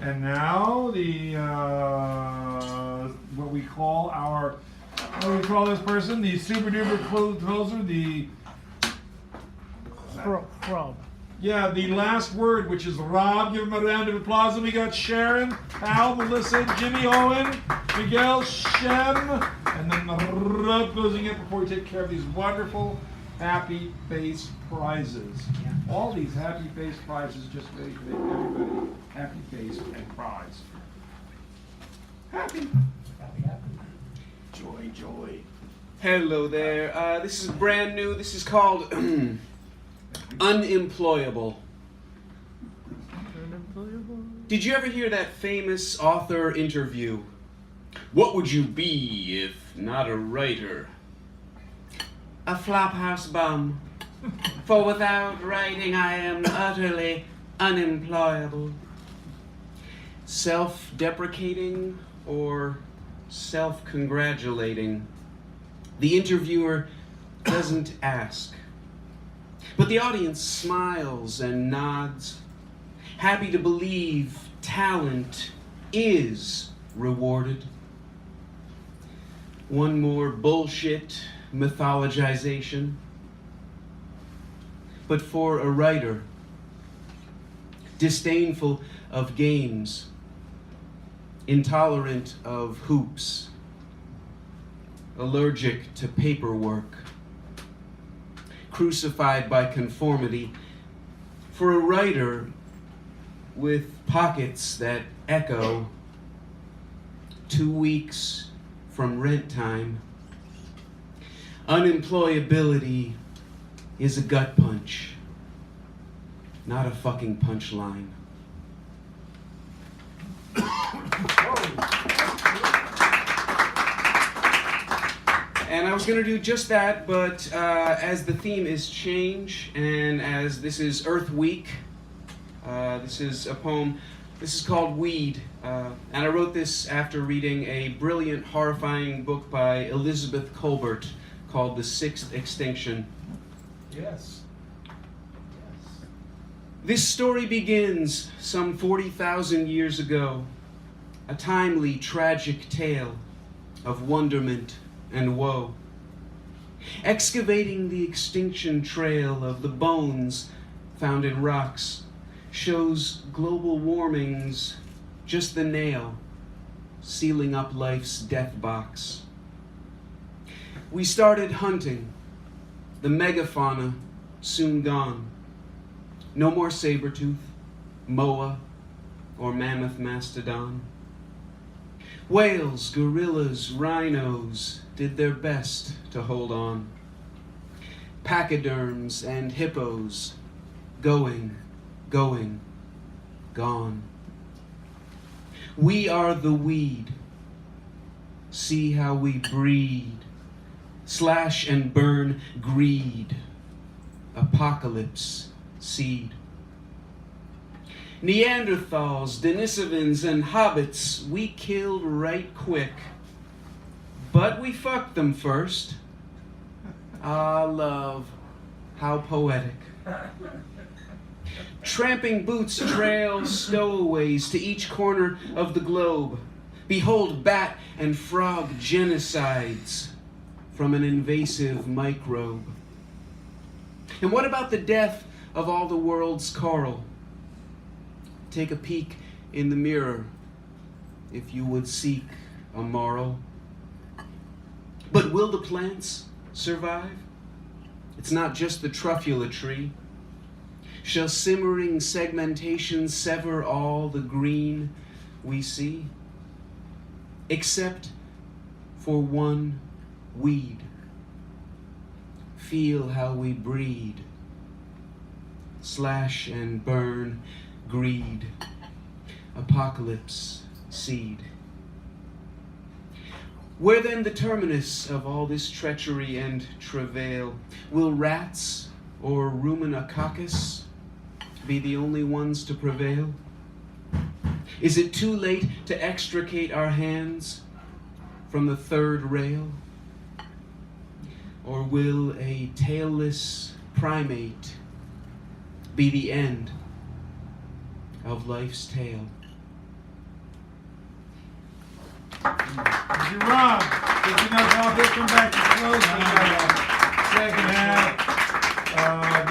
And now what we call this person? The super duper closer, the Rob. Yeah, the last word, which is Rob. Give him a round of applause. And we got Sharon, Al, Melissa, Jimmy, Owen, Miguel, Shem, and then the Rob closing it before we take care of these wonderful happy face prizes. All these happy face prizes just make everybody happy face and prize. Happy. Joy, joy. Hello there. This is brand new. This is called Unemployable. Did you ever hear that famous author interview? What would you be if not a writer? A flophouse bum. For without writing I am utterly unemployable. Self-deprecating or self-congratulating? The interviewer doesn't ask. But the audience smiles and nods, happy to believe talent is rewarded. One more bullshit mythologization. But for a writer, disdainful of games, intolerant of hoops, allergic to paperwork, crucified by conformity, for a writer with pockets that echo 2 weeks from rent time, unemployability is a gut punch, not a fucking punchline. And I was going to do just that, but as the theme is change, and as this is Earth Week, this is a poem. This is called Weed, and I wrote this after reading a brilliant, horrifying book by Elizabeth Colbert called The Sixth Extinction. Yes. This story begins some 40,000 years ago, a timely, tragic tale of wonderment and woe. Excavating the extinction trail of the bones found in rocks shows global warming's just the nail sealing up life's death box. We started hunting, the megafauna soon gone. No more saber-tooth, moa, or mammoth mastodon. Whales, gorillas, rhinos did their best to hold on. Pachyderms and hippos going, gone. We are the weed. See how we breed. Slash and burn greed. Apocalypse seed. Neanderthals, Denisovans, and hobbits we killed right quick. But we fucked them first. Ah, love, how poetic. Tramping boots trail stowaways to each corner of the globe. Behold bat and frog genocides from an invasive microbe. And what about the death of all the world's coral? Take a peek in the mirror if you would seek a moral. But will the plants survive? It's not just the truffula tree. Shall simmering segmentation sever all the green we see? Except for one weed. Feel how we breed. Slash and burn greed. Apocalypse seed. Where then the terminus of all this treachery and travail? Will rats or ruminococcus be the only ones to prevail? Is it too late to extricate our hands from the third rail? Or will a tailless primate be the end of life's tale? Thank you, Rob. Picking up how this come back to close the second half.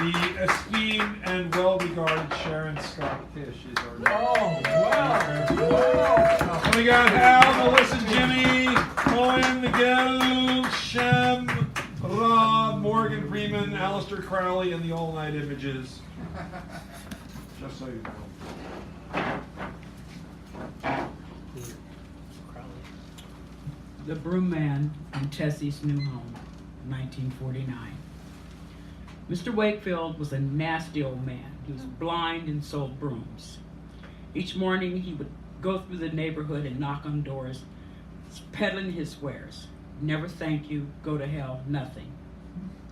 The esteemed and well-regarded Sharon Scott Fish is our Oh, wow. So we got Hal, Melissa, Jimmy, Owen, Miguel, Shem, Rob, Morgan Freeman, Alistair Crowley, and the All Night Images. Just so you know. The Broom Man in Tessie's new home, 1949. Mr. Wakefield was a nasty old man. He was blind and sold brooms. Each morning he would go through the neighborhood and knock on doors, peddling his wares. Never thank you, go to hell, nothing.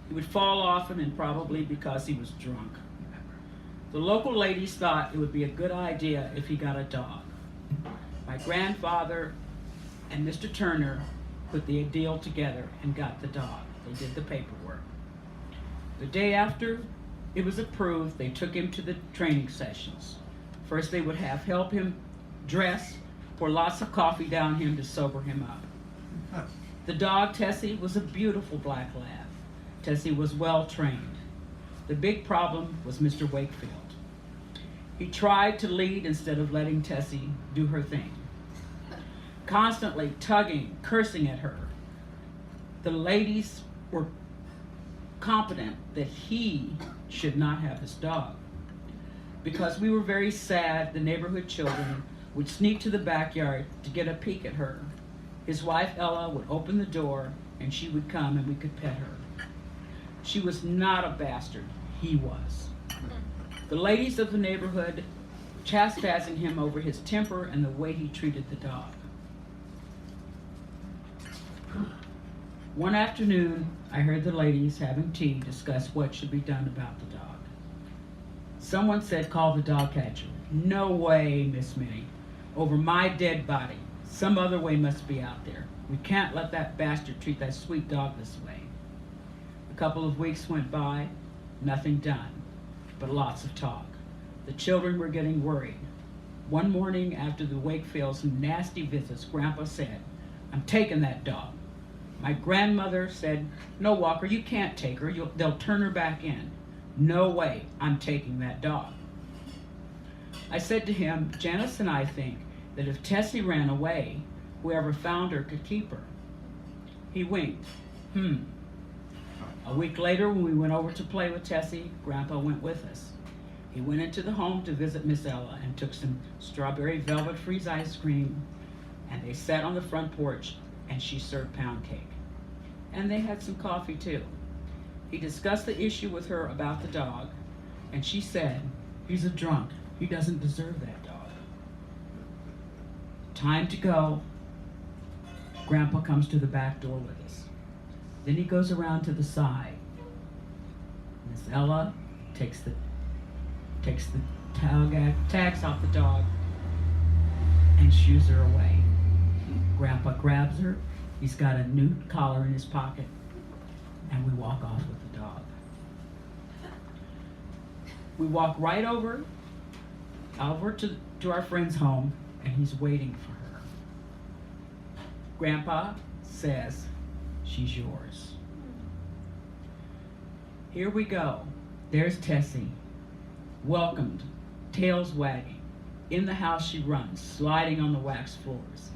He would fall often, and probably because he was drunk. The local ladies thought it would be a good idea if he got a dog. My grandfather and Mr. Turner put the deal together and got the dog. They did the paperwork. The day after it was approved, they took him to the training sessions. First they would help him dress, pour lots of coffee down him to sober him up. The dog, Tessie, was a beautiful black lab. Tessie was well trained. The big problem was Mr. Wakefield. He tried to lead instead of letting Tessie do her thing. Constantly tugging, cursing at her. The ladies were confident that he should not have his dog. Because we were very sad, the neighborhood children would sneak to the backyard to get a peek at her. His wife Ella would open the door and she would come and we could pet her. She was not a bastard, he was. The ladies of the neighborhood chastising him over his temper and the way he treated the dog. One afternoon, I heard the ladies having tea discuss what should be done about the dog. Someone said, call the dog catcher. No way, Miss Minnie. Over my dead body. Some other way must be out there. We can't let that bastard treat that sweet dog this way. A couple of weeks went by, nothing done, but lots of talk. The children were getting worried. One morning after the Wakefield's nasty visits, Grandpa said, I'm taking that dog. My grandmother said, no, Walker, you can't take her. They'll turn her back in. No way, I'm taking that dog. I said to him, Janice and I think that if Tessie ran away, whoever found her could keep her. He winked. A week later, when we went over to play with Tessie, Grandpa went with us. He went into the home to visit Miss Ella and took some strawberry velvet freeze ice cream, and they sat on the front porch and she served pound cake. And they had some coffee too. He discussed the issue with her about the dog, and she said, he's a drunk. He doesn't deserve that dog. Time to go. Grandpa comes to the back door with us. Then he goes around to the side. Miss Ella takes the tags off the dog and shoos her away. Grandpa grabs her. He's got a new collar in his pocket, and we walk off with the dog. We walk right over to our friend's home, and he's waiting for her. Grandpa says, she's yours. Here we go. There's Tessie, welcomed, tails wagging. In the house she runs, sliding on the wax floors.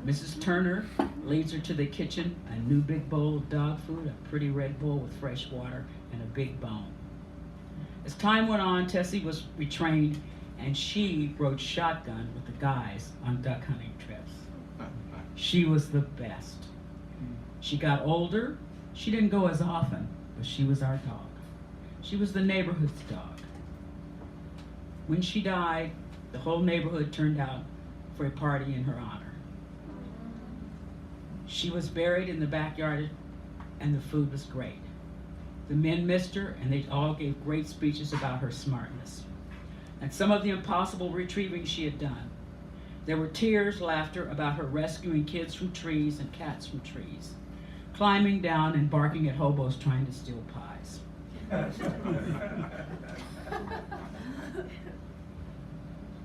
Mrs. Turner leads her to the kitchen, a new big bowl of dog food, a pretty red bowl with fresh water, and a big bone. As time went on, Tessie was retrained, and she rode shotgun with the guys on duck hunting trips. She was the best. She got older. She didn't go as often, but she was our dog. She was the neighborhood's dog. When she died, the whole neighborhood turned out for a party in her honor. She was buried in the backyard, and the food was great. The men missed her, and they all gave great speeches about her smartness and some of the impossible retrieving she had done. There were tears, laughter about her rescuing kids from trees and cats from trees, climbing down and barking at hobos trying to steal pies.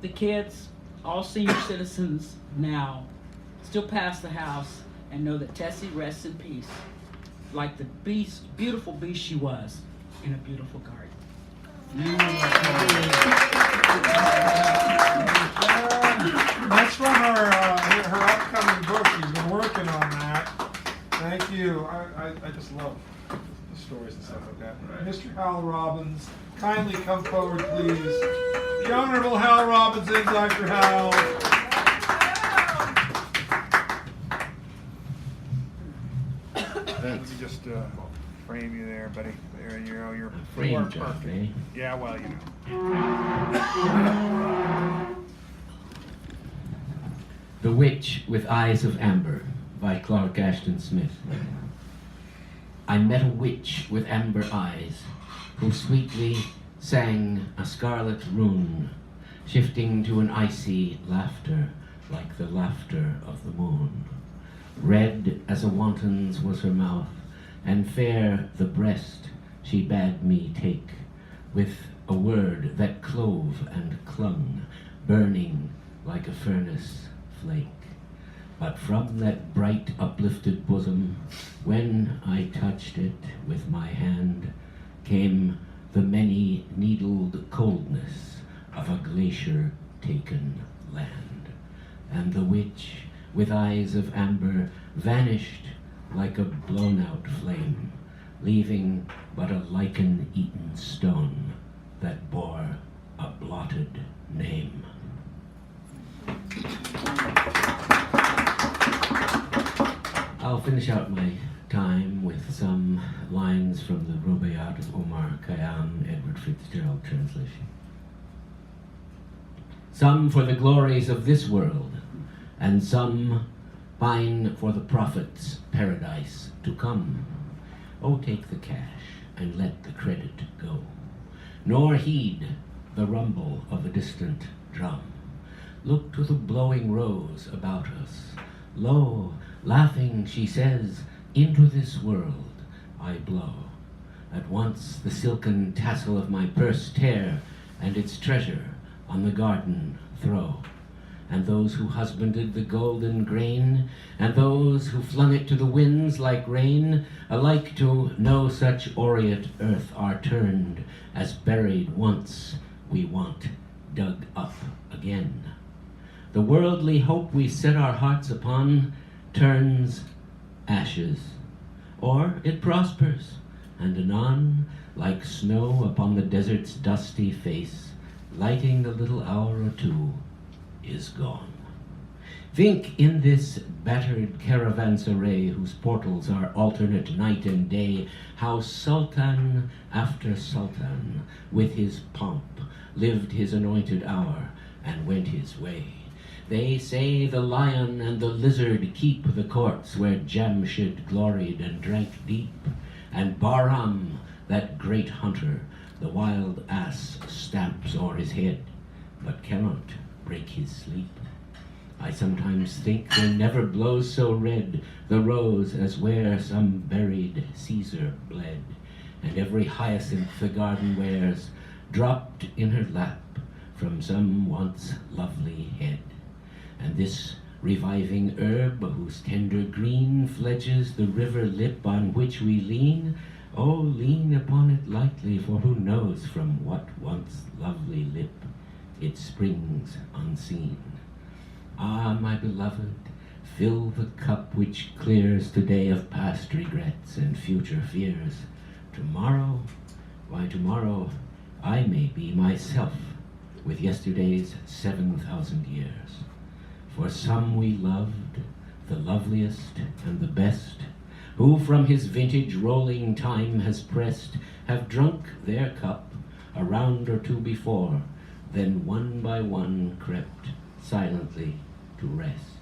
The kids, all senior citizens now, still pass the house and know that Tessie rests in peace, like the beautiful beast she was in a beautiful garden. That's from her upcoming book. She's been working on that. Thank you. I just love the stories and stuff like that. Mr. Hal Robbins, kindly come forward, please. The Honorable Hal Robinson, Dr. Hal. Let me just frame you there, buddy. There, you're Frame job, eh? Yeah, well, The Witch with Eyes of Amber by Clark Ashton Smith. I met a witch with amber eyes who sweetly sang a scarlet rune, shifting to an icy laughter like the laughter of the moon. Red as a wanton's was her mouth, and fair the breast she bade me take, with a word that clove and clung, burning like a furnace flake. But from that bright uplifted bosom, when I touched it with my hand, came the many-needled coldness of a glacier-taken land. And the witch, with eyes of amber, vanished like a blown-out flame, leaving but a lichen-eaten stone that bore a blotted name. I'll finish out my time with some lines from the Rubaiyat of Omar Khayyam, Edward Fitzgerald translation. Some for the glories of this world, and some pine for the prophet's paradise to come. Oh, take the cash and let the credit go, nor heed the rumble of a distant drum. Look to the blowing rose about us. Lo, laughing she says, into this world I blow. At once the silken tassel of my purse tear, and its treasure on the garden throw. And those who husbanded the golden grain, and those who flung it to the winds like rain, alike to no such aureate earth are turned, as buried once we want dug up again. The worldly hope we set our hearts upon turns ashes, or it prospers, and anon, like snow upon the desert's dusty face, lighting the little hour or two, is gone. Think in this battered caravanserai, whose portals are alternate night and day, how sultan after sultan, with his pomp, lived his anointed hour and went his way. They say the lion and the lizard keep the courts where Jamshid gloried and drank deep, and Bahram, that great hunter, the wild ass stamps o'er his head, but cannot break his sleep. I sometimes think there never blows so red the rose as where some buried Caesar bled, and every hyacinth the garden wears dropped in her lap from some once lovely head. And this reviving herb, whose tender green fledges the river lip on which we lean, oh, lean upon it lightly, for who knows from what once lovely lip it springs unseen. Ah, my beloved, fill the cup which clears today of past regrets and future fears. Tomorrow, why tomorrow I may be myself with yesterday's 7,000 years. For some we loved, the loveliest and the best, who from his vintage rolling time has pressed, have drunk their cup a round or two before, then one by one crept silently to rest.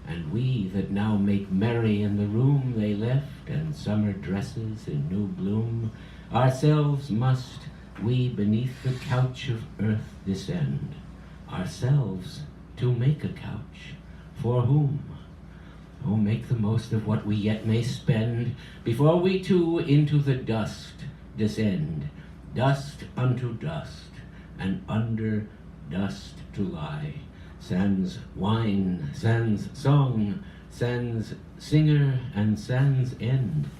And we that now make merry in the room they left, and summer dresses in new bloom, ourselves must we beneath the couch of earth descend, ourselves to make a couch, for whom? Oh, make the most of what we yet may spend, before we too into the dust descend, dust unto dust, and under dust to lie, sans wine, sans song, sans singer, and sans end,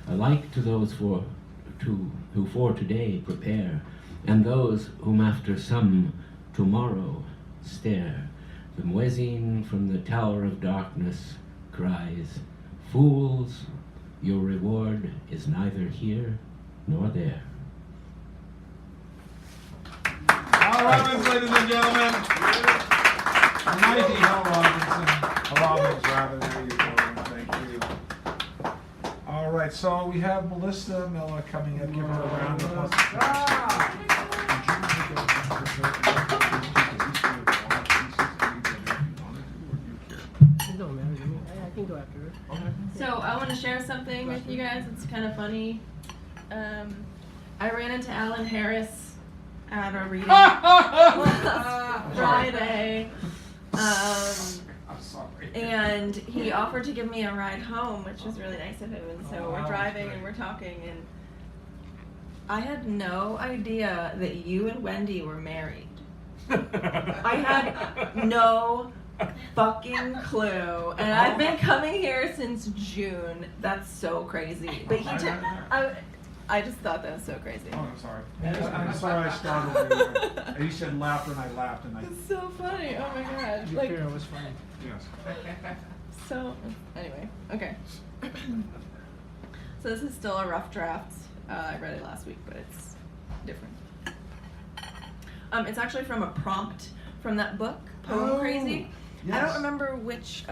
alike to those who for today prepare, and those whom after some tomorrow stare. The muezzin from the tower of darkness cries, "Fools, your reward is neither here nor there." Hal Robbins, ladies and gentlemen. Mighty Hal Robinson. Robbins, rather. There you go. Thank you. All right, so we have Melissa Miller coming in. Give her a round of applause. So I want to share something with you guys. It's kind of funny. I ran into Alan Harris at a reading last Friday. I'm sorry. And he offered to give me a ride home, which was really nice of him. And so we're driving and we're talking, and I had no idea that you and Wendy were married. I had no fucking clue, and I've been coming here since June. That's so crazy. But I just thought that was so crazy. Oh, I'm sorry. I'm sorry I startled you. You said laughter and I laughed and I... It's so funny. Oh my god. Your funeral was funny. Yes. So, anyway, okay. So this is still a rough draft. I read it last week, but it's different. It's actually from a prompt from that book, Poem Crazy. I don't Yes. remember which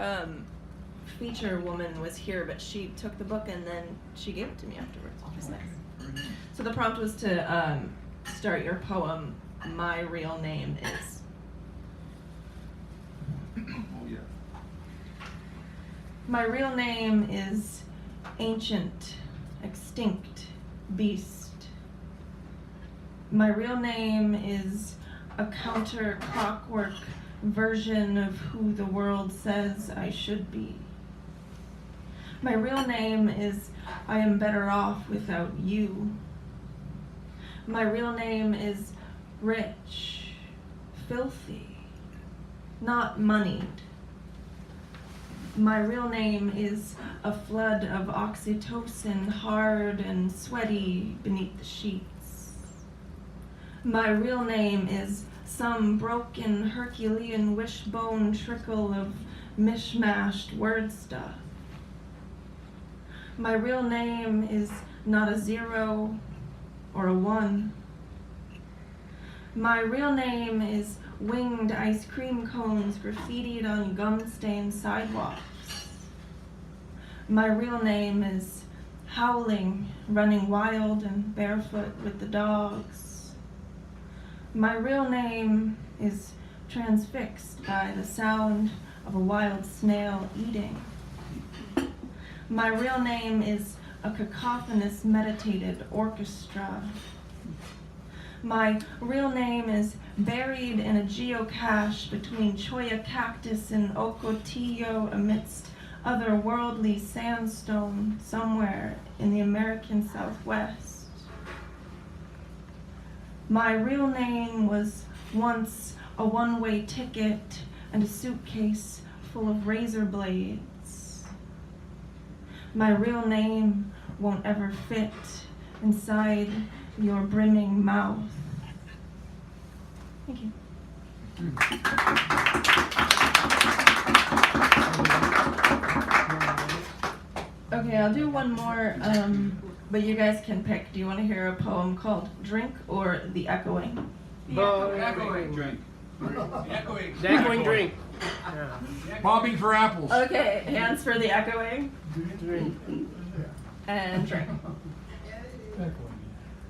feature woman was here, but she took the book and then she gave it to me afterwards, which was nice. So the prompt was to start your poem, My Real Name Is. Oh, yeah. My real name is Ancient, Extinct Beast. My real name is a counter-clockwork version of who the world says I should be. My real name is I am better off without you. My real name is rich, filthy, not moneyed. My real name is a flood of oxytocin, hard and sweaty beneath the sheets. My real name is some broken Herculean wishbone trickle of mishmashed word stuff. My real name is not a 0 or a 1. My real name is winged ice cream cones graffitied on gum-stained sidewalks. My real name is howling, running wild and barefoot with the dogs. My real name is transfixed by the sound of a wild snail eating. My real name is a cacophonous meditated orchestra. My real name is buried in a geocache between cholla cactus and ocotillo amidst otherworldly sandstone somewhere in the American Southwest. My real name was once a one-way ticket and a suitcase full of razor blades. My real name won't ever fit inside your brimming mouth. Thank you. Okay, I'll do one more, but you guys can pick. Do you want to hear a poem called Drink or The Echoing? Echoing drink. The echoing drink. Yeah. Bobbing for apples. Okay, hands for The Echoing Drink. and drink.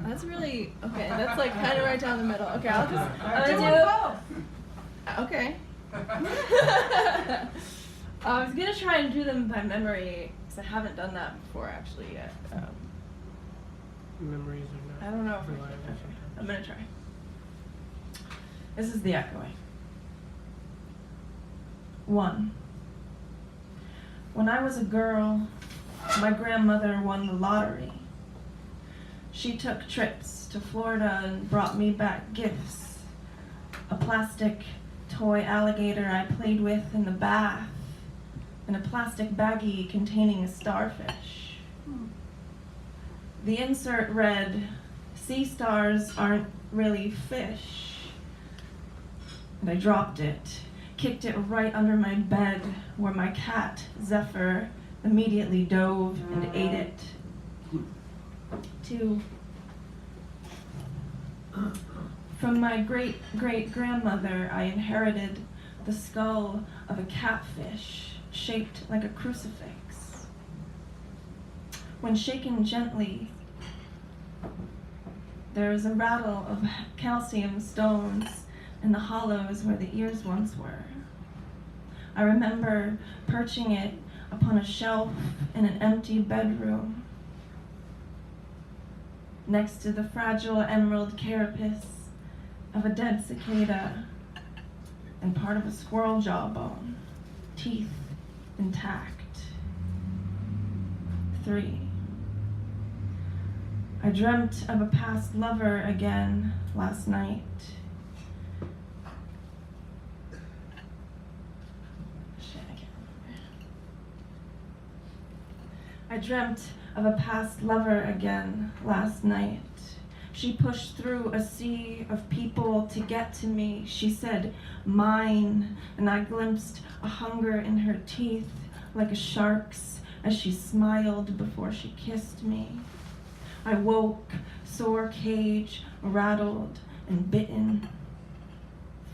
That's really, okay, that's like kind of right down the middle. Okay, I'm gonna do, okay. I was gonna try and do them by memory, because I haven't done that before actually yet. Memories are I not don't know if reliable sometimes. I'm gonna try. This is The Echoing. 1. When I was a girl, my grandmother won the lottery. She took trips to Florida and brought me back gifts. A plastic toy alligator I played with in the bath, and a plastic baggie containing a starfish. The insert read, "Sea stars aren't really fish." And I dropped it, kicked it right under my bed, where my cat, Zephyr, immediately dove and ate it. 2. From my great-great-grandmother, I inherited the skull of a catfish shaped like a crucifix. When shaken gently, there is a rattle of calcium stones in the hollows where the ears once were. I remember perching it upon a shelf in an empty bedroom next to the fragile emerald carapace of a dead cicada and part of a squirrel jawbone, teeth intact. 3. I dreamt of a past lover again last night. I dreamt of a past lover again last night. She pushed through a sea of people to get to me. She said, "Mine," and I glimpsed a hunger in her teeth like a shark's as she smiled before she kissed me. I woke, sore cage, rattled, and bitten.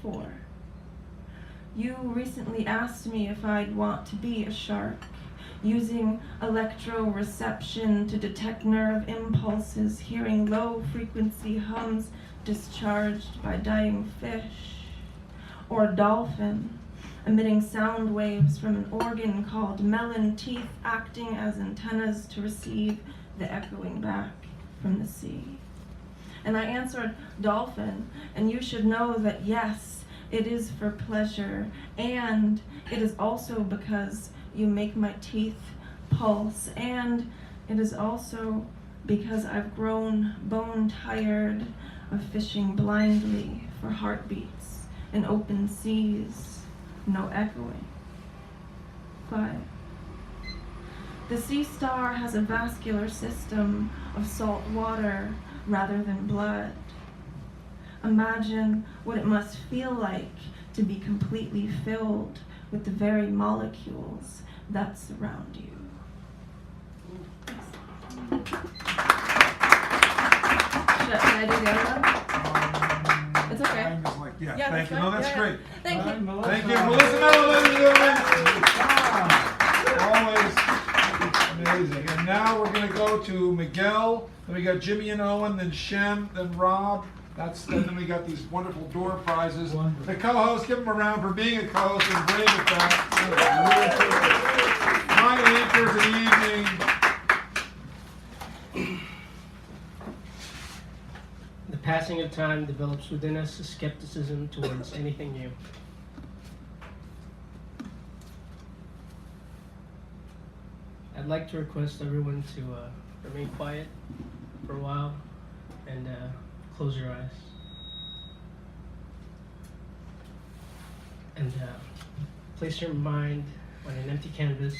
4. You recently asked me if I'd want to be a shark, using electroreception to detect nerve impulses, hearing low-frequency hums discharged by dying fish, or a dolphin, emitting sound waves from an organ called melon teeth, acting as antennas to receive the echoing back from the sea. And I answered, dolphin, and you should know that yes, it is for pleasure, and it is also because you make my teeth pulse, and it is also because I've grown bone-tired of fishing blindly for heartbeats in open seas, no echoing. 5. The sea star has a vascular system of salt water rather than blood. Imagine what it must feel like to be completely filled with the very molecules that surround you. Can I do the other one? It's okay. I'm just like, yeah, Yeah, thank that's you. fine. No, that's Yeah, great. Thank you. Thank you, Melissa Miller, ladies and gentlemen. Always amazing. And now we're going to go to Miguel. Then we got Jimmy and Owen, then Shem, then Rob. Then we got these wonderful door prizes. The co-host, give them a round for being a co-host and brave at that. My anchor for the evening. The passing of time develops within us a skepticism towards anything new. I'd like to request everyone to remain quiet for a while and close your eyes. And place your mind on an empty canvas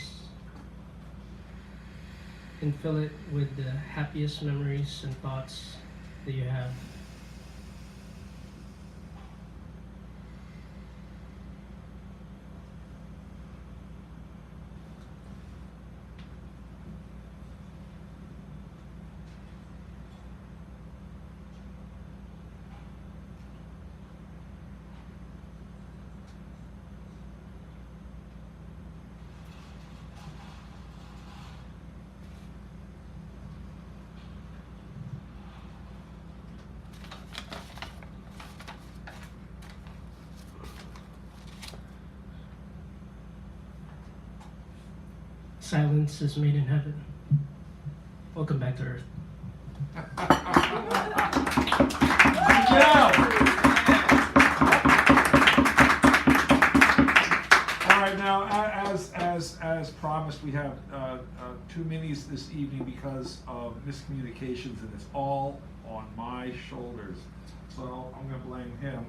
and fill it with the happiest memories and thoughts that you have. Silence is made in heaven. Welcome back to Earth. Miguel! All right, now, as promised, we have 2 minis this evening because of miscommunications, and it's all on my shoulders. So I'm going to blame him.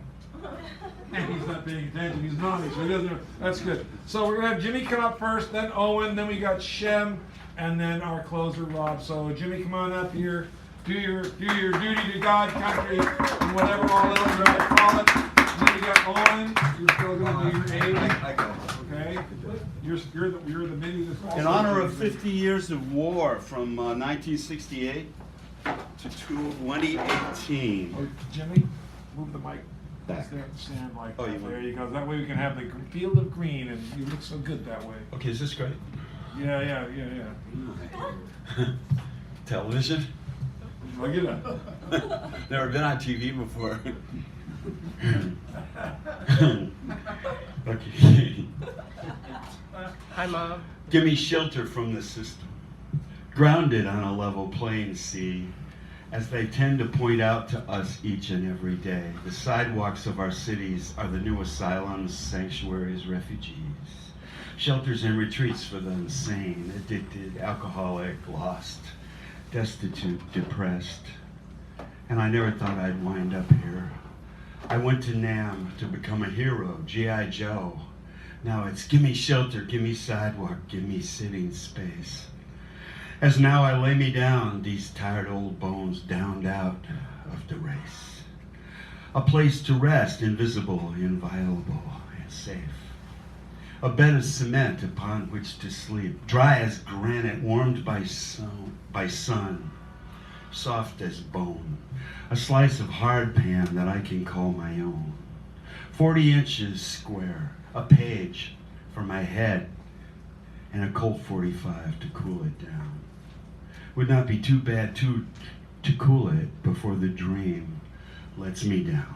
He's not paying attention. He's naughty, so he doesn't know. That's good. So we're gonna have Jimmy come up first, then Owen, then we got Shem, and then our closer Rob. So Jimmy, come on up here. Do your duty to God, country, and whatever all else you want to call it. And then we got Owen. You're still gonna do your A. I got it. Okay. You're the mini that's also In honor of 50 years of war from 1968 to 2018. Oh, Jimmy, move the mic. Back. Stand like Oh, that. you want- There you go. That way we can have the field of green, and you look so good that way. Okay, is this great? Yeah. Television? Look at that. Never been on TV before. Okay. Hi, Mom. Give me shelter from the system. Grounded on a level playing sea, as they tend to point out to us each and every day, the sidewalks of our cities are the new asylums, sanctuaries, refugees, shelters and retreats for the insane, addicted, alcoholic, lost, destitute, depressed. And I never thought I'd wind up here. I went to NAM to become a hero, G.I. Joe. Now it's give me shelter, give me sidewalk, give me sitting space. As now I lay me down, these tired old bones downed out of the race. A place to rest, invisible, inviolable, and safe. A bed of cement upon which to sleep, dry as granite, warmed by sun, soft as bone. A slice of hard pan that I can call my own. 40 inches square, a page for my head, and a Colt 45 to cool it down. Would not be too bad to cool it before the dream lets me down.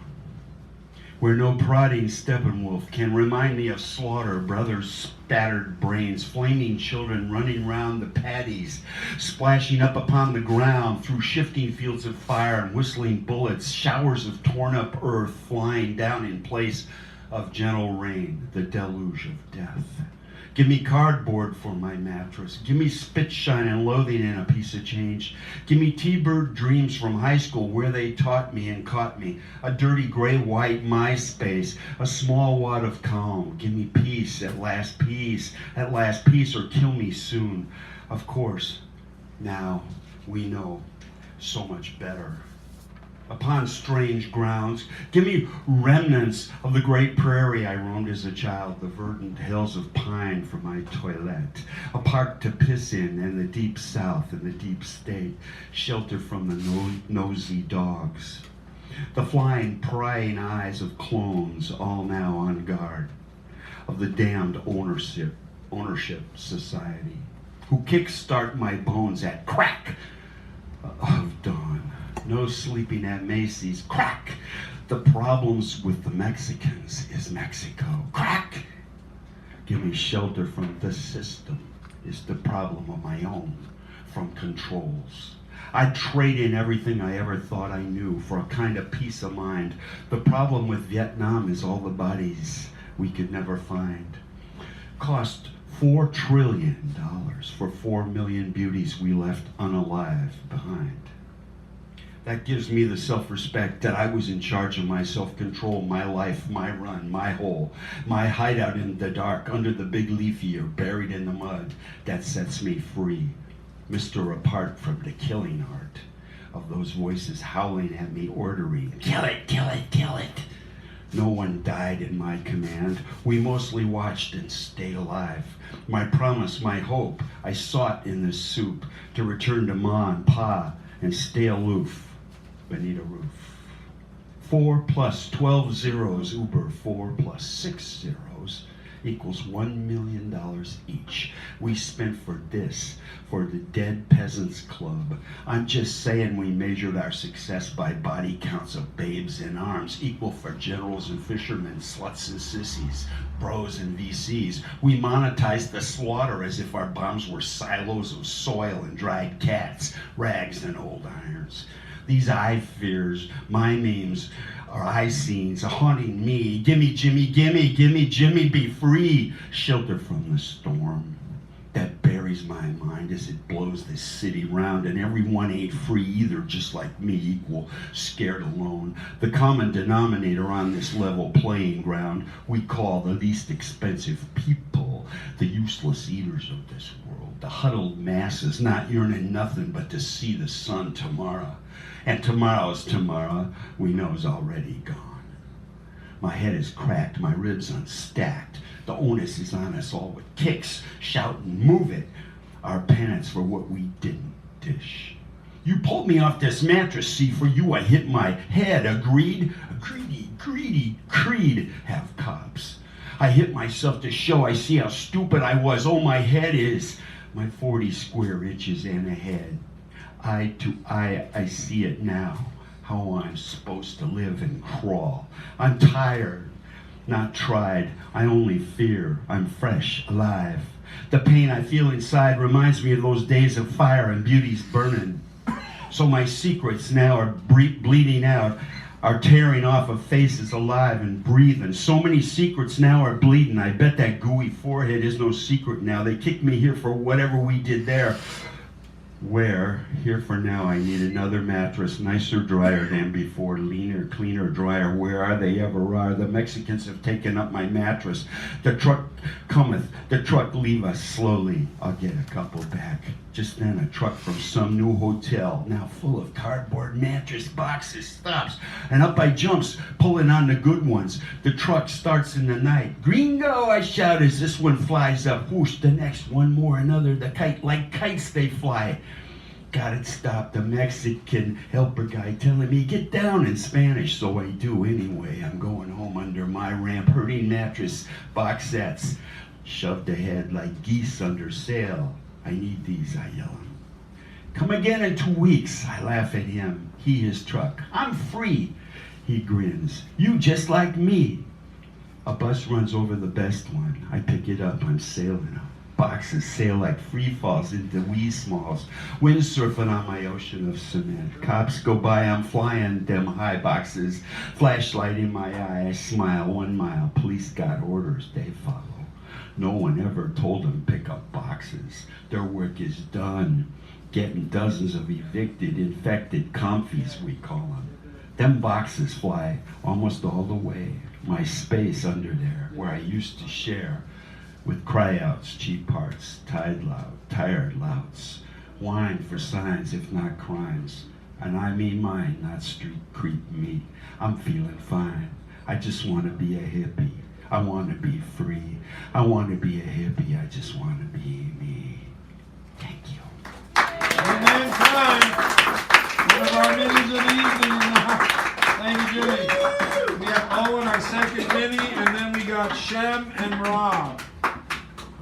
Where no prodding Steppenwolf can remind me of slaughter, brothers' spattered brains, flaming children running round the paddies, splashing up upon the ground through shifting fields of fire and whistling bullets, showers of torn up earth flying down in place of gentle rain, the deluge of death. Give me cardboard for my mattress. Give me spit shine and loathing in a piece of change. Give me T-bird dreams from high school where they taught me and caught me. A dirty gray-white MySpace, a small wad of calm. Give me peace, at last peace, or kill me soon. Of course, now we know so much better. Upon strange grounds, give me remnants of the great prairie I roamed as a child, the verdant hills of pine for my toilette, a park to piss in, and the deep south and the deep state, shelter from the nosy dogs, the flying, prying eyes of clones, all now on guard, of the damned ownership society, who kickstart my bones at crack of dawn. No sleeping at Macy's. Crack! The problems with the Mexicans is Mexico. Crack! Give me shelter from the system is the problem of my own, from controls. I'd trade in everything I ever thought I knew for a kind of peace of mind. The problem with Vietnam is all the bodies we could never find. Cost $4 trillion for 4 million beauties we left unalive behind. That gives me the self-respect that I was in charge of my self-control, my life, my run, my hole, my hideout in the dark, under the big leafy or buried in the mud. That sets me free, Mr. Apart from the killing art of those voices howling at me, ordering, kill it, kill it, kill it. No one died in my command. We mostly watched and stayed alive. My promise, my hope, I sought in this soup to return to Ma and Pa and stay aloof beneath a roof. 4 plus 12 zeros, Uber, 4 plus 6 zeros equals $1 million each. We spent for this, for the Dead Peasants Club. I'm just saying we measured our success by body counts of babes in arms, equal for generals and fishermen, sluts and sissies, bros and VCs. We monetized the slaughter as if our bombs were silos of soil and dried cats, rags and old irons. These eye fears, my memes, are eye scenes haunting me. Gimme, Jimmy, gimme, gimme, Jimmy, be free. Shelter from the storm. that buries my mind as it blows this city round, and everyone ain't free either, just like me, equal, scared alone. The common denominator on this level playing ground we call the least expensive people, the useless eaters of this world, the huddled masses not yearning nothing but to see the sun tomorrow. And tomorrow's tomorrow we know's already gone. My head is cracked, my ribs unstacked. The onus is on us all with kicks, shouting, move it. Our penance for what we didn't dish. You pulled me off this mattress, see, for you I hit my head, agreed? A greedy creed have cops. I hit myself to show I see how stupid I was. Oh, my head is my 40 square inches and a head. Eye to eye, I see it now. How I'm supposed to live and crawl. I'm tired, not tried. I only fear. I'm fresh, alive. The pain I feel inside reminds me of those days of fire and beauty's burning. So my secrets now are bleeding out, are tearing off of faces alive and breathing. So many secrets now are bleeding. I bet that gooey forehead is no secret now. They kicked me here for whatever we did there. Where, here for now, I need another mattress, nicer, drier than before, leaner, cleaner, drier. Where are they ever are? The Mexicans have taken up my mattress. The truck cometh, the truck leave us slowly. I'll get a couple back. Just then a truck from some new hotel, now full of cardboard mattress boxes, stops. And up I jumps, pulling on the good ones. The truck starts in the night. Gringo, I shout as this one flies up. Whoosh, the next one more, another. The kite, like kites they fly. Got it stopped. The Mexican helper guy telling me, get down in Spanish. So I do anyway. I'm going home under my ramp, hurting mattress box sets. Shoved ahead like geese under sail. I need these, I yell him. Come again in 2 weeks. I laugh at him. He his truck. I'm free. He grins. You just like me. A bus runs over the best one. I pick it up. I'm sailing up. Boxes sail like free falls into wee smalls. Wind surfing on my ocean of cement. Cops go by, I'm flying them high boxes. Flashlight in my eye, I smile 1 mile. Police got orders, they follow. No one ever told them pick up boxes. Their work is done. Getting dozens of evicted, infected comfies, we call them. Them boxes fly almost all the way. My space under there, where I used to share. With cryouts, cheap parts, tired louts, wine for signs if not crimes. And I mean mine, not street creep me. I'm feeling fine. I just want to be a hippie. I want to be free. I want to be a hippie. I just want to be me. Thank you. Amen time. One of our minis of the evening. Thank you, Jimmy. We have Owen, our second mini, and then we got Shem and Rob.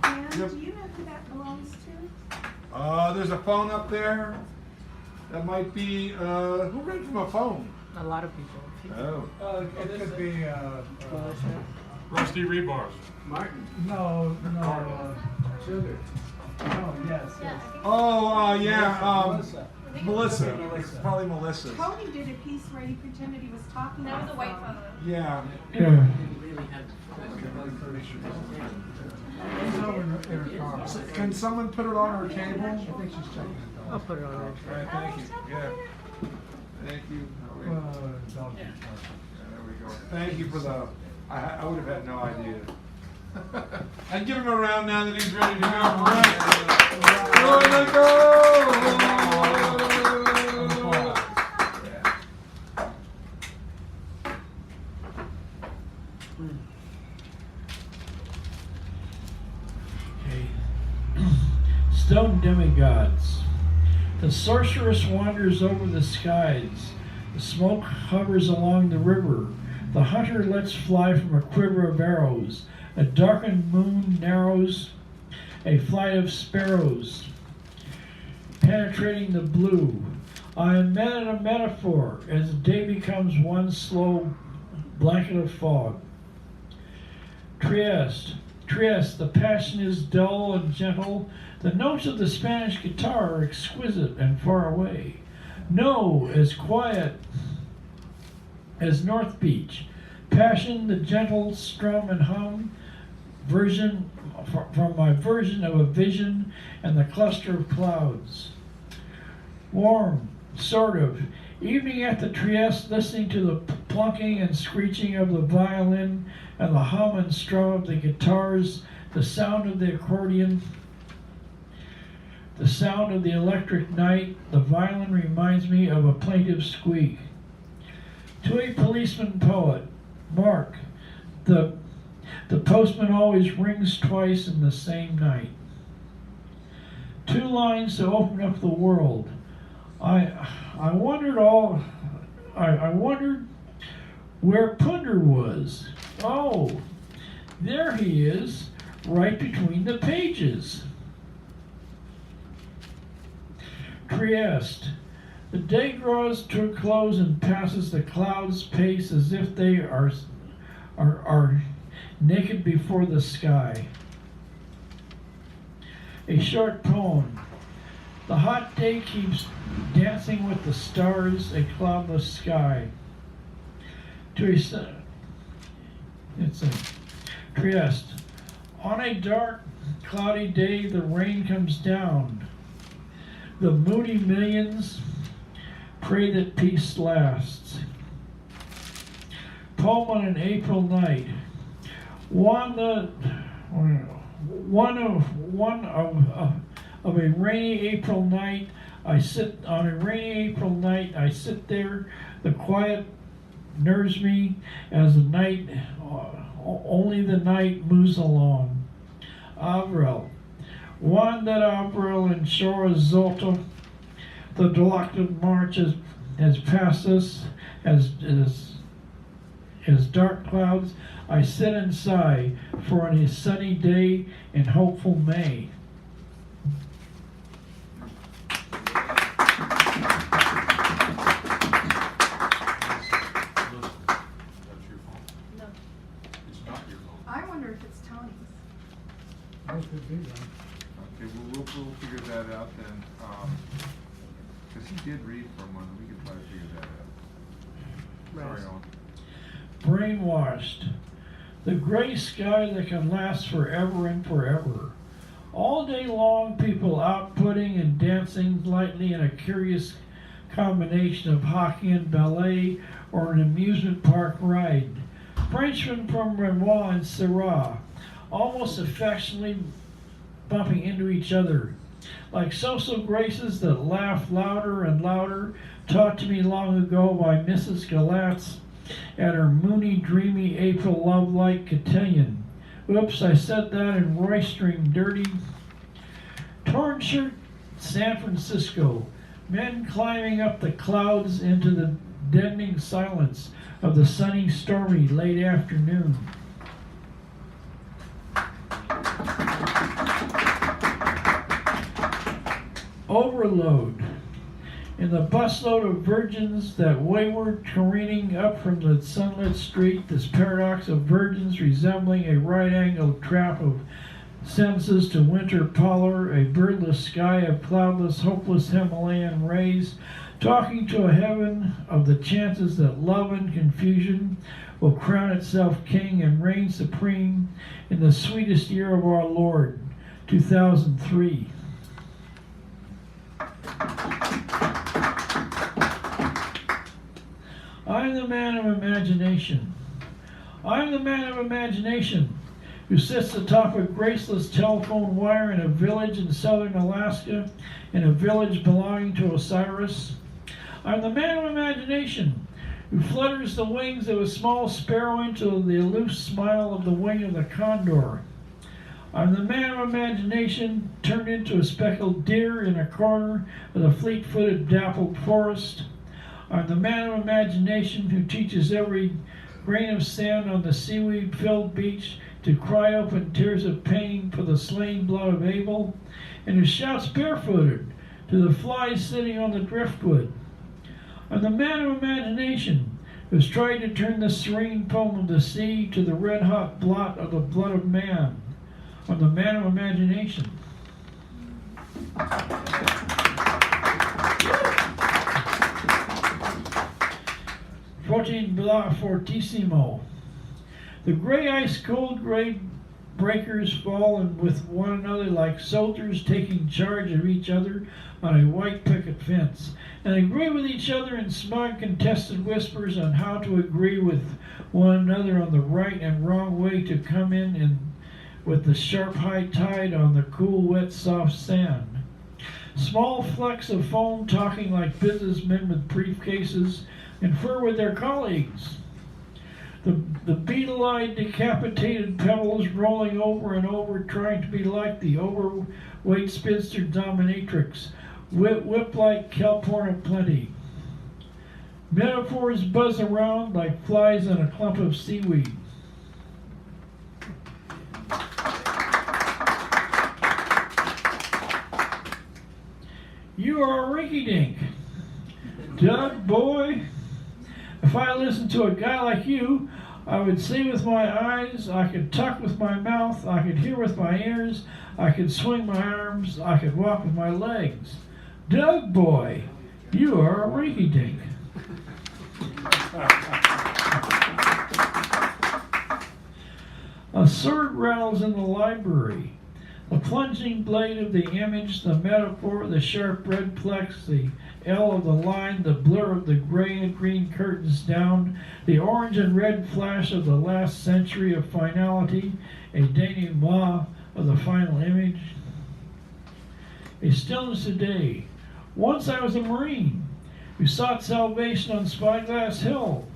And do you know who that belongs to? There's a phone up there. That might be, who read from a phone? A lot of people. Oh. It could be, Rusty Rebars. Martin. No, Sugar. Oh, yes. Oh, yeah, Melissa. Melissa. It's probably Melissa. Tony did a piece where he pretended he was talking. That was a white photo. Yeah. Can someone put it on her table? I think she's checking. I'll put it on All right, thank you. Yeah. Thank you. There we go. Thank you for the. I would have had no idea. I'd give him a round now that he's ready to go. Right. Stone demigods. The sorceress wanders over the skies. The smoke hovers along the river. The hunter lets fly from a quiver of arrows. A darkened moon narrows a flight of sparrows, penetrating the blue. I am met in a metaphor as the day becomes one slow blanket of fog. Trieste, the passion is dull and gentle. The notes of the Spanish guitar are exquisite and far away. No, as quiet as North Beach. Passion, the gentle strum and hum. from my version of a vision and the cluster of clouds. Warm, sort of. Evening at the Trieste, listening to the plunking and screeching of the violin and the hum and strum of the guitars, the sound of the accordion, the sound of the electric night. The violin reminds me of a plaintive squeak. To a policeman poet, Mark, the postman always rings twice in the same night. 2 lines to open up the world. I wondered where Punder was. Oh, there he is, right between the pages. Trieste. The day draws to a close and passes the clouds' pace as if they are naked before the sky. A short poem. The hot day keeps dancing with the stars, a cloudless sky. It's a Trieste. On a dark, cloudy day, the rain comes down. The moody millions pray that peace lasts. Poem on an April night. One of a rainy April night. I sit there. The quiet nerves me as the night, only the night moves along. Avril. One that Avril and Shora Zolta. The Galactic March has passed us as dark clouds. I sit and sigh for a sunny day in hopeful May. I wonder if it's Tony's. That could be one. Okay, we'll figure that out then. Because he did read from one, we can try to figure that out. Sorry, Owen. Brainwashed. The gray sky that can last forever and forever. All day long, people outputting and dancing lightly in a curious combination of hockey and ballet or an amusement park ride. Frenchmen from Renoir and Syrah, almost affectionately bumping into each other. Like social graces that laugh louder and louder, taught to me long ago by Mrs. Galatz at her moony, dreamy April love-like cotillion. Oops, I said that in roistering, dirty. Torn shirt, San Francisco. Men climbing up the clouds into the deadening silence of the sunny, stormy late afternoon. Overload. In the busload of virgins that wayward careening up from the sunlit street, this paradox of virgins resembling a right-angled trap of senses to winter pallor, a birdless sky of cloudless, hopeless Himalayan rays, talking to a heaven of the chances that love and confusion will crown itself king and reign supreme in the sweetest year of our Lord, 2003. I'm the man of imagination. I'm the man of imagination who sits atop a graceless telephone wire in a village in southern Alaska, in a village belonging to Osiris. I'm the man of imagination who flutters the wings of a small sparrow into the aloof smile of the wing of the condor. I'm the man of imagination turned into a speckled deer in a corner of the fleet-footed dappled forest. I'm the man of imagination who teaches every grain of sand on the seaweed-filled beach to cry open tears of pain for the slain blood of Abel, and who shouts barefooted to the flies sitting on the driftwood. I'm the man of imagination who's tried to turn the serene foam of the sea to the red-hot blot of the blood of man. I'm the man of imagination. Fortissimo. The gray ice cold gray breakers fall in with one another like soldiers taking charge of each other on a white picket fence, and agree with each other in smug contested whispers on how to agree with one another on the right and wrong way to come in with the sharp high tide on the cool, wet, soft sand. Small flecks of foam talking like businessmen with briefcases confer with their colleagues. The beetle-eyed, decapitated pebbles rolling over and over, trying to be like the overweight spinster dominatrix, whip like kelphorn of plenty. Metaphors buzz around like flies in a clump of seaweed. You are a rinky-dink. Doug, boy, if I listened to a guy like you, I would see with my eyes, I could talk with my mouth, I could hear with my ears, I could swing my arms, I could walk with my legs. Doug, boy, you are a rinky-dink. A sword rattles in the library. The plunging blade of the image, the metaphor, the sharp red plex, the L of the line, the blur of the gray and green curtains down, the orange and red flash of the last century of finality, a denouement of the final image. A stillness today. Once I was a Marine who sought salvation on Spyglass Hill,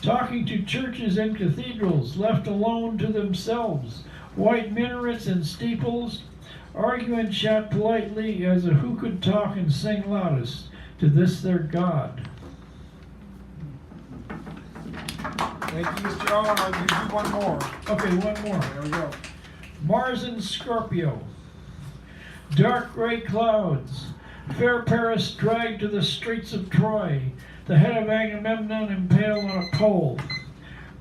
talking to churches and cathedrals left alone to themselves, white minarets and steeples, argue and chat politely as to who could talk and sing loudest to this their God. Thank you, Mr. Owen. I'll give you one more. Okay, one more. There we go. Mars and Scorpio. Dark gray clouds. Fair Paris dragged to the streets of Troy. The head of Agamemnon impaled on a pole.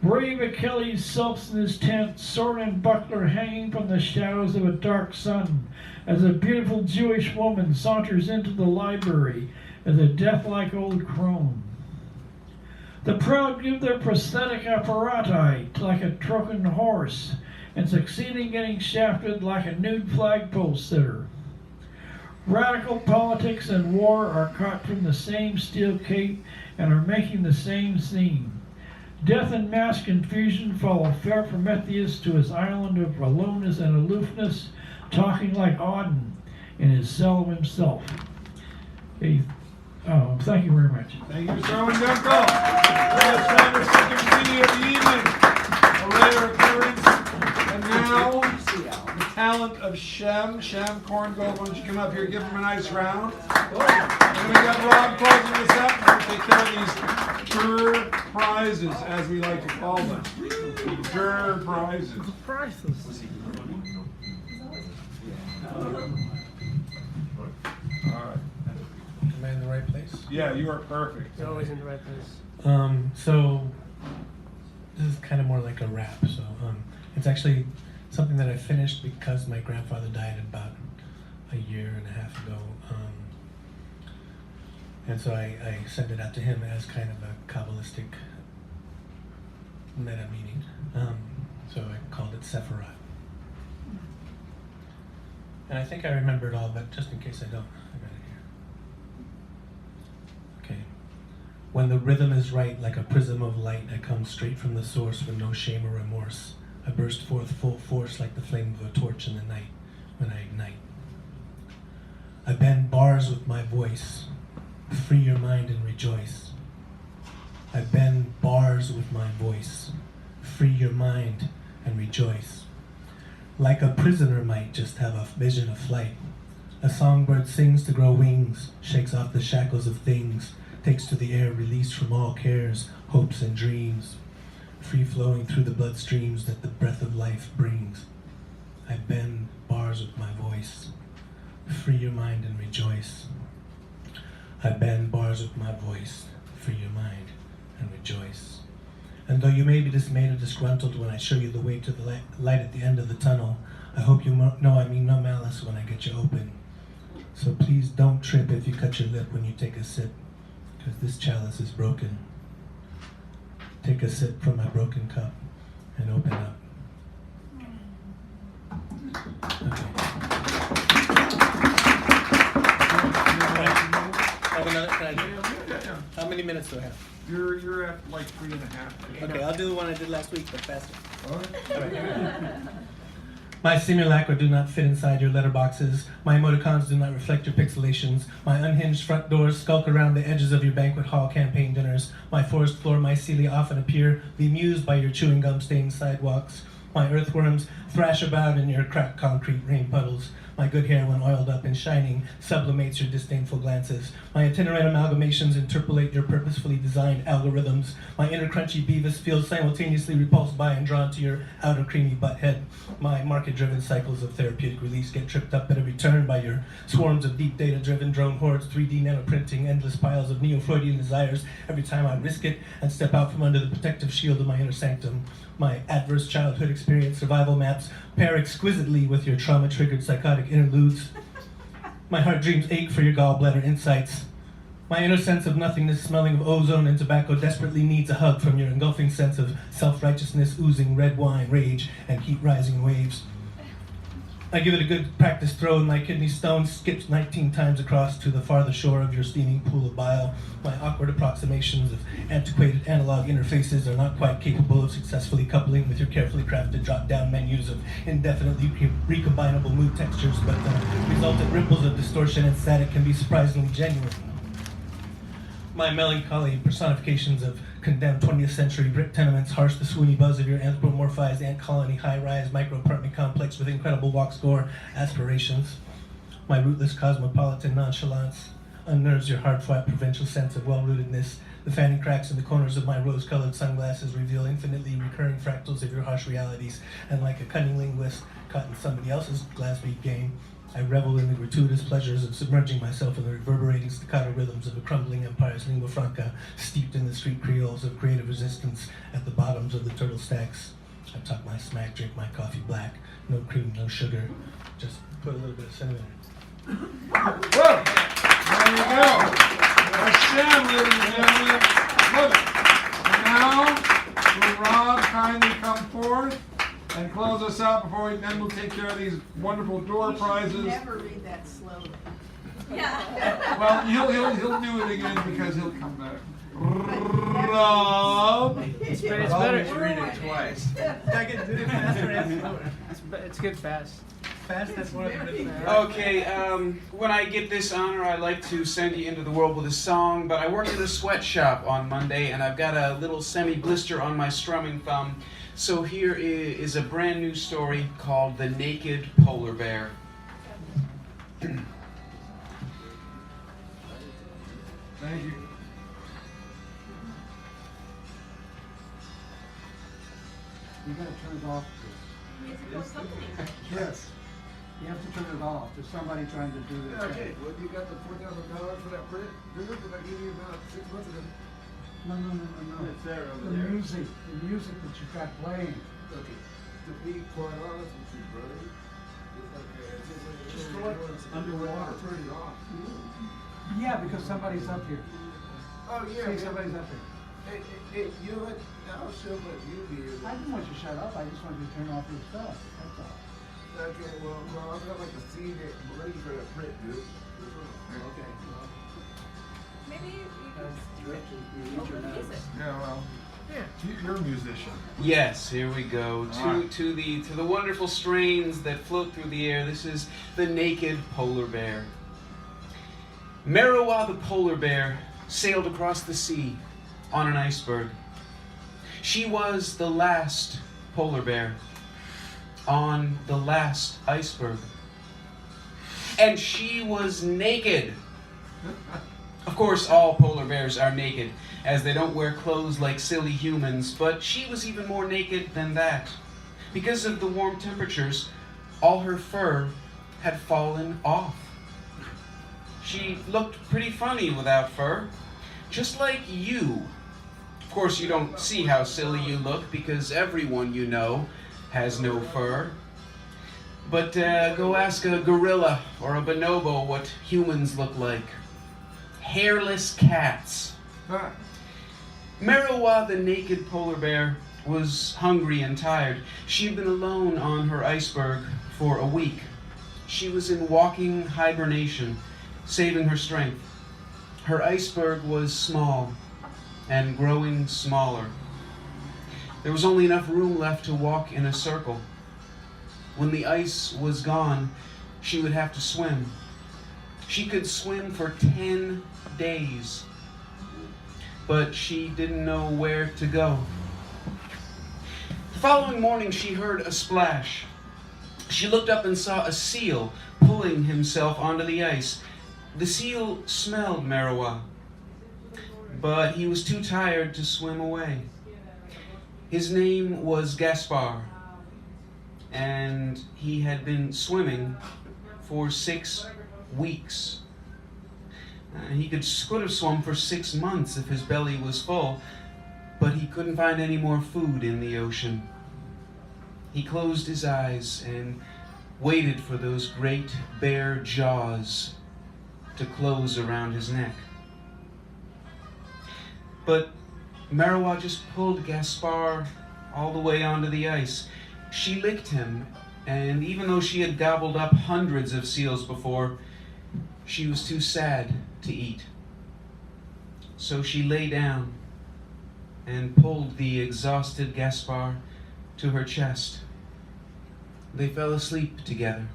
Brave Achilles sulks in his tent, sword and buckler hanging from the shadows of a dark sun, as a beautiful Jewish woman saunters into the library as a death-like old crone. The proud give their prosthetic apparati like a Trojan horse, and succeed in getting shafted like a nude flagpole sitter. Radical politics and war are caught from the same steel cape and are making the same scene. Death and mass confusion follow fair Prometheus to his island of aloneness and aloofness, talking like Auden in his cell of himself. Hey, thank you very much. Thank you, Mr. Owen Dunkel. Let's find our second video of the evening. A rare appearance. And now, the talent of Shem. Shem Korngold, why don't you come up here, give him a nice round. And we got Rob closing this up. We're going to take care of these Jur prizes, as we like to call them. Jur prizes. All right. Am I in the right place? Yeah, you are perfect. You're always in the right place. So this is kind of more like a rap. So it's actually something that I finished because my grandfather died about a year and a half ago. And so I sent it out to him as kind of a Kabbalistic meta meaning. So I called it Sephiroth. And I think I remember it all, but just in case I don't, I got it here. Okay. When the rhythm is right, like a prism of light, I come straight from the source with no shame or remorse. I burst forth full force like the flame of a torch in the night when I ignite. I bend bars with my voice. Free your mind and rejoice. I bend bars with my voice. Free your mind and rejoice. Like a prisoner might just have a vision of flight. A songbird sings to grow wings, shakes off the shackles of things, takes to the air released from all cares, hopes and dreams, free flowing through the bloodstreams that the breath of life brings. I bend bars with my voice. Free your mind and rejoice. I bend bars with my voice. Free your mind and rejoice. And though you may be dismayed or disgruntled when I show you the way to the light at the end of the tunnel, I hope you know I mean no malice when I get you open. So please don't trip if you cut your lip when you take a sip, because this chalice is broken. Take a sip from my broken cup and open up. Yeah. How many minutes do I have? You're at like 3.5. Okay, I'll do the one I did last week, but faster. Okay. My simulacra do not fit inside your letterboxes. My emoticons do not reflect your pixelations. My unhinged front doors skulk around the edges of your banquet hall campaign dinners. My forest floor mycelia often appear bemused by your chewing gum stained sidewalks. My earthworms thrash about in your cracked concrete rain puddles. My good hair, when oiled up and shining, sublimates your disdainful glances. My itinerant amalgamations interpolate your purposefully designed algorithms. My inner crunchy Beavis feels simultaneously repulsed by and drawn to your outer creamy butt head. My market-driven cycles of therapeutic release get tripped up at every turn by your swarms of deep data-driven drone hordes, 3D nanoprinting endless piles of neo-Freudian desires every time I risk it and step out from under the protective shield of my inner sanctum. My adverse childhood experience survival maps pair exquisitely with your trauma-triggered psychotic interludes. My heart dreams ache for your gallbladder insights. My inner sense of nothingness smelling of ozone and tobacco desperately needs a hug from your engulfing sense of self-righteousness oozing red wine, rage, and heat rising in waves. I give it a good practice throw and my kidney stone skips 19 times across to the farther shore of your steaming pool of bile. My awkward approximations of antiquated analog interfaces are not quite capable of successfully coupling with your carefully crafted drop-down menus of indefinitely recombinable mood textures, but the resultant ripples of distortion and static can be surprisingly genuine. My melancholy personifications of condemned 20th century brick tenements harsh the swoony buzz of your anthropomorphized ant colony high-rise micro-apartment complex with incredible walk score aspirations. My rootless cosmopolitan nonchalance unnerves your hard-fought provincial sense of well-rootedness. The fanning cracks in the corners of my rose-colored sunglasses reveal infinitely recurring fractals of your harsh realities, and like a cunning linguist caught in somebody else's glass-bead game, I revel in the gratuitous pleasures of submerging myself in the reverberating staccato rhythms of a crumbling empire's lingua franca, steeped in the street creoles of creative resistance at the bottoms of the turtle stacks. I talk my smack, drink my coffee black, no cream, no sugar, just put a little bit of cinnamon in it. Whoa! There you go. Hashem, ladies and gentlemen. Love it. Now, will Rob kindly come forth and close us out before then we'll take care of these wonderful door prizes. Never read that slowly. Well, he'll do it again because he'll come back. Rob. It's better to read it twice. I can do it faster and slower. It's good fast. Fast, that's one of the Okay, when I get this honor, I like to send you into the world with a song, but I worked at a sweatshop on Monday, and I've got a little semi-blister on my strumming thumb. So here is a brand new story called The Naked Polar Bear. Thank you. You gotta turn it off. Yes. You have to turn it off. There's somebody trying to do this. Yeah, okay. Well, you got the $4,000 for that print? Dude, that I gave you about 6 months ago. No. It's there over The there. music that you've got playing. Okay. To be quite honest with you, brother, it's like Just throw it underwater. Turn it off. Yeah, because somebody's up here. Oh, yeah. See, man. somebody's up here. Hey, you know what? I'll show let you be able. I didn't want you to shut up. I just wanted you to turn off your stuff. That's all. Okay, well, I've got like a CD ready for that print, dude. Okay. Maybe you can do it. Music. Yeah, well. Yeah. You're a musician. Yes, here we go. Right. To the wonderful strains that float through the air. This is The Naked Polar Bear. Merriwa the polar bear sailed across the sea on an iceberg. She was the last polar bear on the last iceberg. And she was naked. Of course, all polar bears are naked, as they don't wear clothes like silly humans, but she was even more naked than that. Because of the warm temperatures, all her fur had fallen off. She looked pretty funny without fur, just like you. Of course, you don't see how silly you look, because everyone you know has no fur. But go ask a gorilla or a bonobo what humans look like. Hairless cats. Merriwa, the naked polar bear, was hungry and tired. She'd been alone on her iceberg for a week. She was in walking hibernation, saving her strength. Her iceberg was small and growing smaller. There was only enough room left to walk in a circle. When the ice was gone, she would have to swim. She could swim for 10 days, but she didn't know where to go. The following morning, she heard a splash. She looked up and saw a seal pulling himself onto the ice. The seal smelled Merwa, but he was too tired to swim away. His name was Gaspar, and he had been swimming for 6 weeks. He could have swum for 6 months if his belly was full, but he couldn't find any more food in the ocean. He closed his eyes and waited for those great bare jaws to close around his neck. But Merwa just pulled Gaspar all the way onto the ice. She licked him, and even though she had gobbled up hundreds of seals before, she was too sad to eat. So she lay down and pulled the exhausted Gaspar to her chest. They fell asleep together.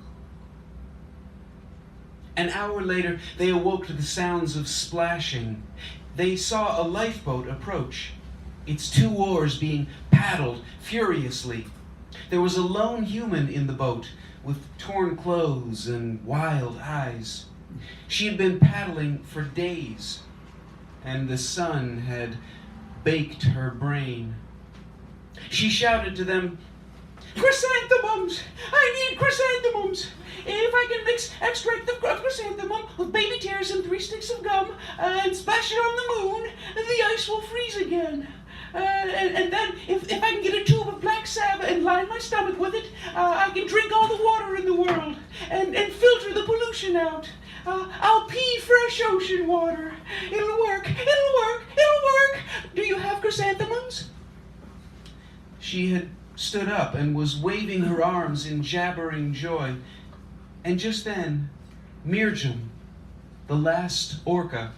An hour later, they awoke to the sounds of splashing. They saw a lifeboat approach, its 2 oars being paddled furiously. There was a lone human in the boat with torn clothes and wild eyes. She had been paddling for days, and the sun had baked her brain. She shouted to them, "Chrysanthemums! I need chrysanthemums! If I can extract the chrysanthemum with baby tears and 3 sticks of gum and splash it on the moon, the ice will freeze again. And then if I can get a tube of black salve and line my stomach with it, I can drink all the water in the world and filter the pollution out. I'll pee fresh ocean water. It'll work, it'll work, it'll work. Do you have chrysanthemums?" She had stood up and was waving her arms in jabbering joy. And just then, Mirjam, the last orca,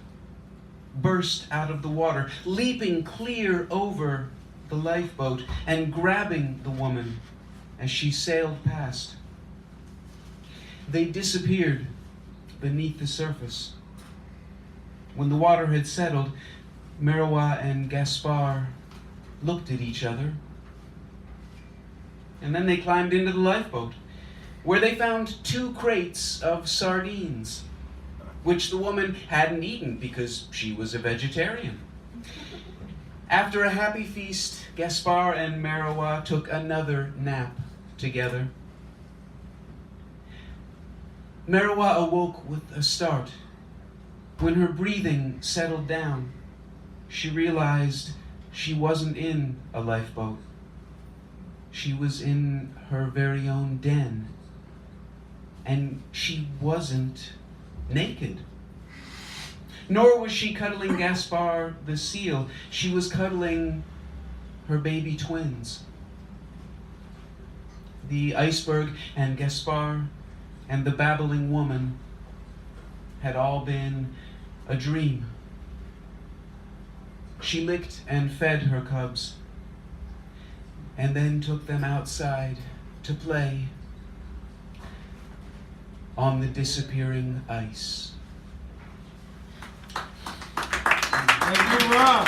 burst out of the water, leaping clear over the lifeboat and grabbing the woman as she sailed past. They disappeared beneath the surface. When the water had settled, Merwa and Gaspar looked at each other, and then they climbed into the lifeboat, where they found 2 crates of sardines, which the woman hadn't eaten because she was a vegetarian. After a happy feast, Gaspar and Merwa took another nap together. Merwa awoke with a start. When her breathing settled down, she realized she wasn't in a lifeboat. She was in her very own den. And she wasn't naked. Nor was she cuddling Gaspar the seal. She was cuddling her baby twins. The iceberg and Gaspar and the babbling woman had all been a dream. She licked and fed her cubs, and then took them outside to play on the disappearing ice. Thank you, Rob.